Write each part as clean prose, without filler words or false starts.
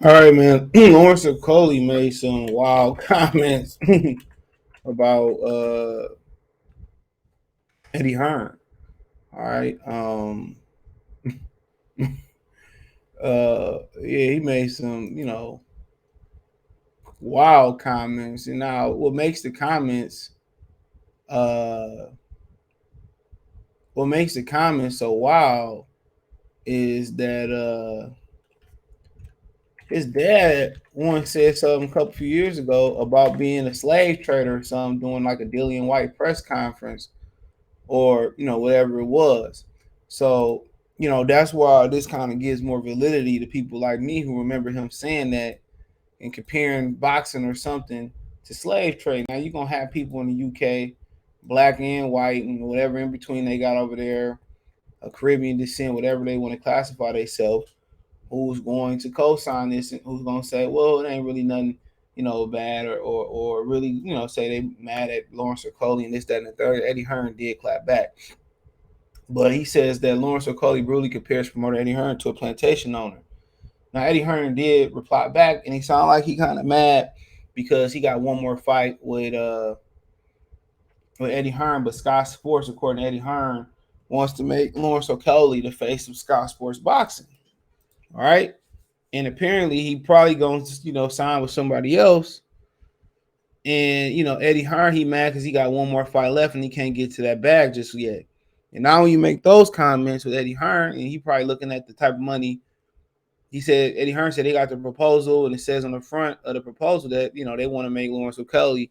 All right, man. Lawrence Okolie made some wild comments about Eddie Hearn. All right. Yeah, he made some, wild comments. And now, what makes the comments, uh, what makes the comments so wild is that his dad once said something a couple few years ago about being a slave trader or something, doing like a Dillian White press conference or whatever it was. So that's why this kind of gives more validity to people like me who remember him saying that and comparing boxing or something to slave trade. Now you're gonna have people in the UK, black and white and whatever in between they got over there, a Caribbean descent, whatever they want to classify themselves, who's going to co-sign this and who's going to say, well, it ain't really nothing, bad or really, say they mad at Lawrence Okolie and this, that, and the third. Eddie Hearn did clap back. But he says that Lawrence Okolie brutally compares promoter Eddie Hearn to a plantation owner. Now, Eddie Hearn did reply back, and he sounded like he kind of mad because he got one more fight with Eddie Hearn, but Sky Sports, according to Eddie Hearn, wants to make Lawrence Okolie the face of Sky Sports boxing. All right. And apparently he probably going to, sign with somebody else. And, Eddie Hearn, he mad because he got one more fight left and he can't get to that bag just yet. And now when you make those comments with Eddie Hearn, and he probably looking at the type of money, he said, Eddie Hearn said they got the proposal, and it says on the front of the proposal that, they want to make Lawrence Okolie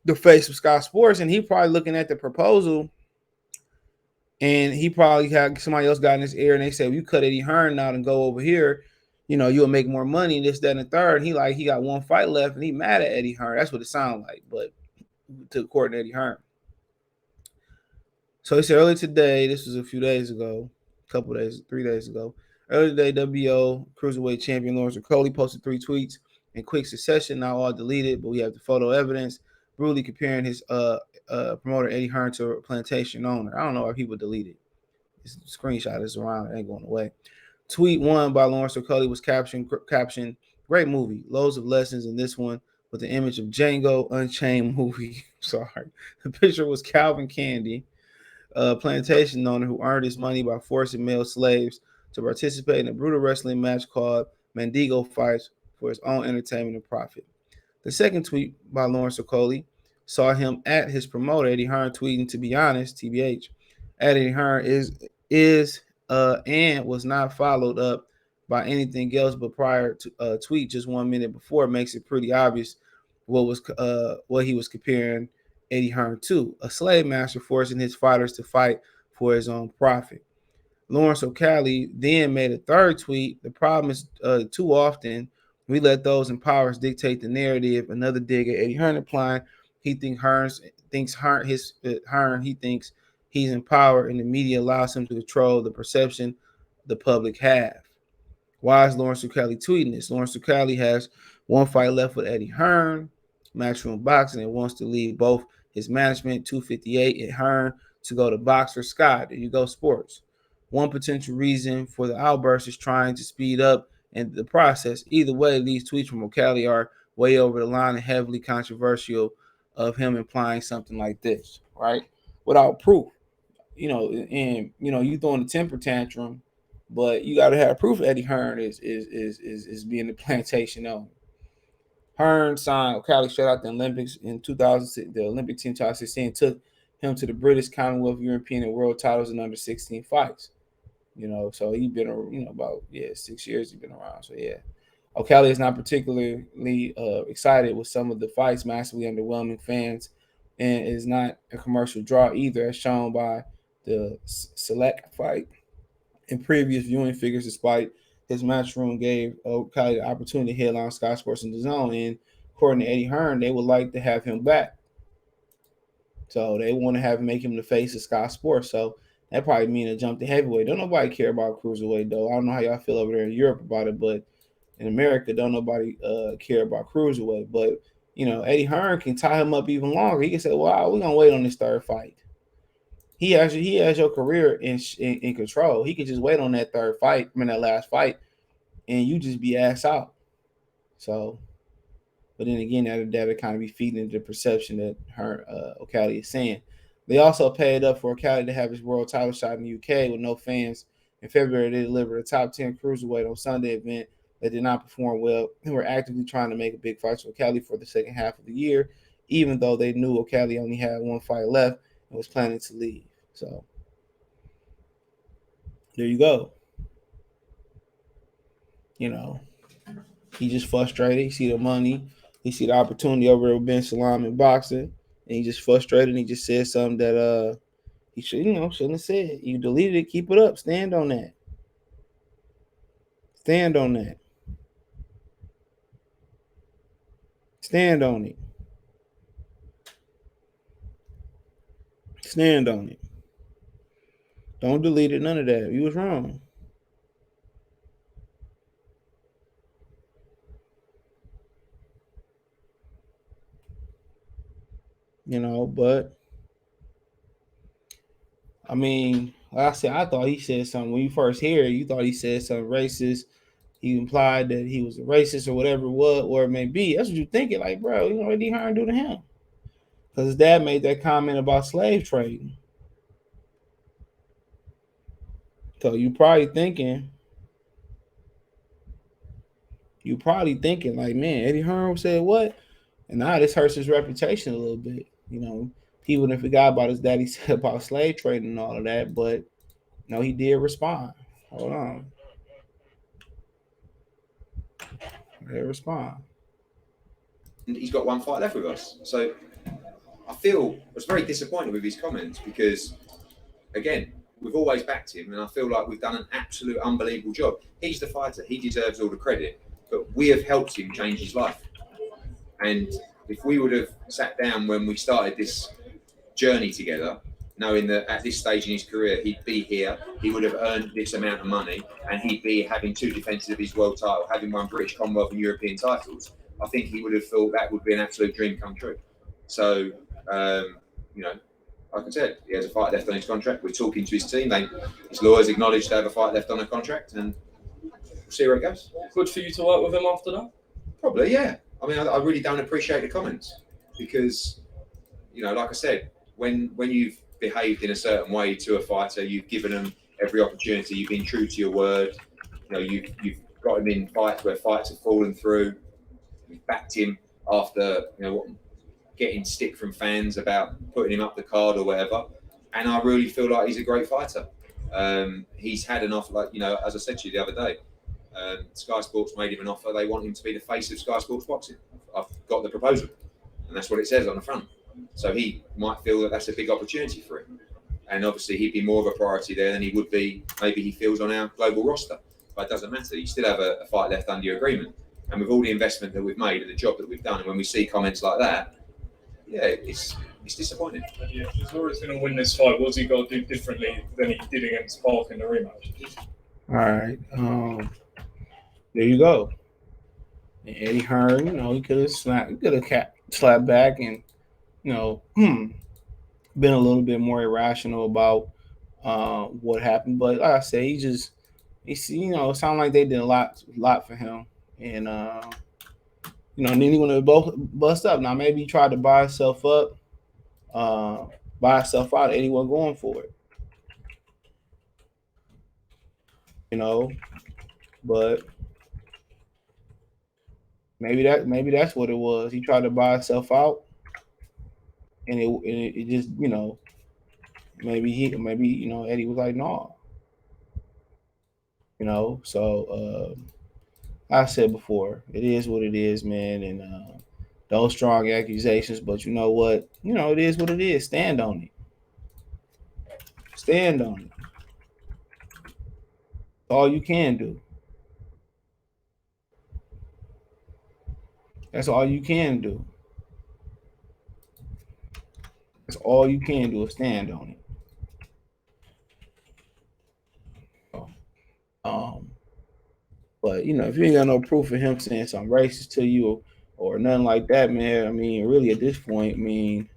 the face of Sky Sports. And he probably looking at the proposal, and he probably had somebody else got in his ear, and they said, well, you cut Eddie Hearn out and go over here, you'll make more money, this, that, and the third. And he got one fight left, and he mad at Eddie Hearn. That's what it sounded like, but to court Eddie Hearn. So he said earlier today, this was a few days ago, a couple days, 3 days ago. Earlier today, WBO Cruiserweight Champion Lawrence Okolie posted 3 tweets in quick succession, now all deleted, but we have the photo evidence, brutally comparing his promoter Eddie Hearn to a plantation owner. I don't know why people delete it. This screenshot is around, it ain't going away. Tweet 1 by Lawrence Okolie was captioned, great movie, loads of lessons in this one, with the image of Django Unchained movie. Sorry. The picture was Calvin Candy, a plantation owner who earned his money by forcing male slaves to participate in a brutal wrestling match called Mandingo Fights for his own entertainment and profit. The second tweet by Lawrence Okolie saw him at his promoter Eddie Hearn tweeting, "To be honest, TBH." Eddie Hearn is and was not followed up by anything else but prior to tweet just 1 minute before makes it pretty obvious what he was comparing Eddie Hearn to, a slave master forcing his fighters to fight for his own profit. Lawrence Okolie then made a third tweet. The problem is too often we let those in power dictate the narrative. Another dig at Eddie Hearn implying he thinks he's in power and the media allows him to control the perception the public have. Why is Lawrence Okolie tweeting this? Lawrence Okolie has one fight left with Eddie Hearn, Matchroom Boxing, and wants to leave both his management, 258, and Hearn to go to Boxer Scott. There you go, sports. One potential reason for the outburst is trying to speed up in the process. Either way, these tweets from Okolie are way over the line and heavily controversial of him implying something like this, right? Without proof. And you throwing a temper tantrum, but you got to have proof. Eddie Hearn is being the plantation owner. Hearn signed Okolie straight out the Olympics in 2006. The Olympic team 2016 took him to the British, Commonwealth, European, and World titles in under 16 fights. So he's been about 6 years he's been around. So yeah, Okolie is not particularly excited with some of the fights, massively underwhelming fans, and is not a commercial draw either, as shown by the select fight and previous viewing figures, despite his matchroom gave Okolie the opportunity to headline Sky Sports in the zone. And according to Eddie Hearn, they would like to have him back. So they want to have him make him the face of Sky Sports. So that probably mean a jump to heavyweight. Don't nobody care about cruiserweight though. I don't know how y'all feel over there in Europe about it, but in America, don't nobody care about cruiserweight. But Eddie Hearn can tie him up even longer. He can say, "Wow, we're gonna wait on this third fight." He has your career in control. He could just wait on that third fight, that last fight, and you just be ass out. So, but then again, that would kind of be feeding into the perception that Okolie is saying. They also paid up for Okolie to have his world title shot in the UK with no fans. In February, they delivered a top 10 cruiserweight on Sunday event that did not perform well and were actively trying to make a big fight for Okolie for the second half of the year, even though they knew Okolie only had one fight left and was planning to leave. So there you go. You know, he just frustrated. He see the money. He see the opportunity over with Ben Salam in boxing. And he just frustrated and he just said something that he shouldn't have said. You deleted it, keep it up. Stand on that. Stand on that. Stand on it. Stand on it. Don't delete it. None of that. You was wrong. But I mean, like I said, I thought he said something when you first hear it. You thought he said something racist. He implied that he was a racist or whatever it was, or it may be. That's what you're thinking, like, bro. You know what Hearn do to him? Because his dad made that comment about slave trading. So you probably thinking like, man, Eddie Hearn said what? And now this hurts his reputation a little bit. People didn't forgot about his daddy said about slave trading and all of that, but he did respond. Hold on. He did respond. He's got one fight left with us. So I was very disappointed with his comments because, again, we've always backed him, and I feel like we've done an absolute unbelievable job. He's the fighter; he deserves all the credit. But we have helped him change his life. And if we would have sat down when we started this journey together, knowing that at this stage in his career he'd be here, he would have earned this amount of money, and he'd be having 2 defences of his world title, having won British, Commonwealth, and European titles, I think he would have thought that would be an absolute dream come true. So, like I said, he has a fight left on his contract. We're talking to his team. His lawyers acknowledged they have a fight left on a contract, and we'll see where it goes. Good for you to work with him after that? Probably, yeah. I mean, I really don't appreciate the comments because, like I said, when you've behaved in a certain way to a fighter, you've given them every opportunity, you've been true to your word, you've got him in fights where fights have fallen through, you've backed him after, getting stick from fans about putting him up the card or whatever. And I really feel like he's a great fighter. He's had an offer, as I said to you the other day, Sky Sports made him an offer. They want him to be the face of Sky Sports Boxing. I've got the proposal, and that's what it says on the front. So he might feel that that's a big opportunity for him. And obviously he'd be more of a priority there than he would be, maybe he feels, on our global roster. But it doesn't matter. You still have a fight left under your agreement. And with all the investment that we've made and the job that we've done, and when we see comments like that, yeah, it's disappointing. Yeah, he's always going to win this fight. What's he got to do differently than he did against Park in the rematch? All right. There you go. And Eddie Hearn, he could have slapped back and, been a little bit more irrational about what happened. But like I said, it sounded like they did a lot for him. And, then he want to both bust up. Now, maybe he tried to buy himself up, buy himself out. Eddie wasn't going for it. But maybe that's what it was. He tried to buy himself out, and it just maybe Eddie was like, no. So I said before, it is what it is, man, and those strong accusations, but you know what? It is what it is. Stand on it. Stand on it. That's all you can do. That's all you can do. That's all you can do is stand on it. But if you ain't got no proof of him saying something racist to you or nothing like that, man, I mean, really at this point, I mean,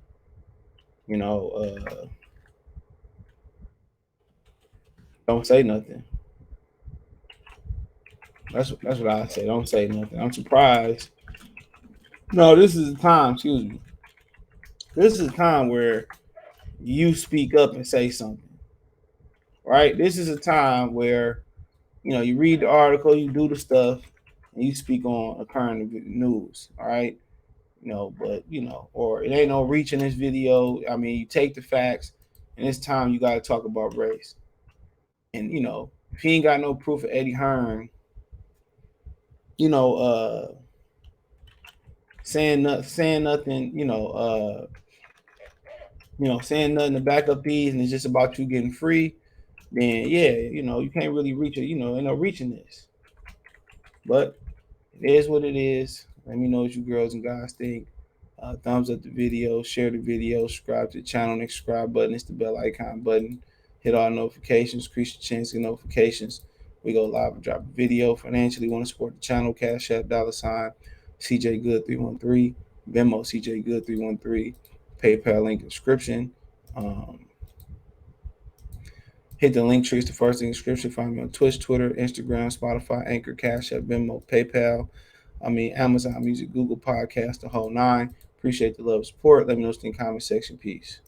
don't say nothing. That's what I say. Don't say nothing. I'm surprised. No, this is a time. Excuse me. This is a time where you speak up and say something. Right. This is a time where you read the article, you do the stuff, and you speak on a current news. All right. But or it ain't no reach in this video. I mean, you take the facts, and it's time you got to talk about race. And if he ain't got no proof of Eddie Hearn, you know, saying nothing, saying nothing to back up these, and it's just about you getting free, then yeah, you can't really reach it. Ain't no reaching this. But it is what it is. Let me know what you girls and guys think. Thumbs up the video, share the video, subscribe to the channel. Next subscribe button is the bell icon button. Hit all notifications, increase your chance to get notifications. We go live and drop a video. Financially, want to support the channel? Cash App, $ CJ Good 313, Venmo CJ Good 313, PayPal link in description. Hit the link trees, the first in the description. Find me on Twitch, Twitter, Instagram, Spotify, Anchor, Cash App, Venmo, PayPal. Amazon Music, Google Podcast, the whole nine. Appreciate the love and support. Let me know in the comment section. Peace.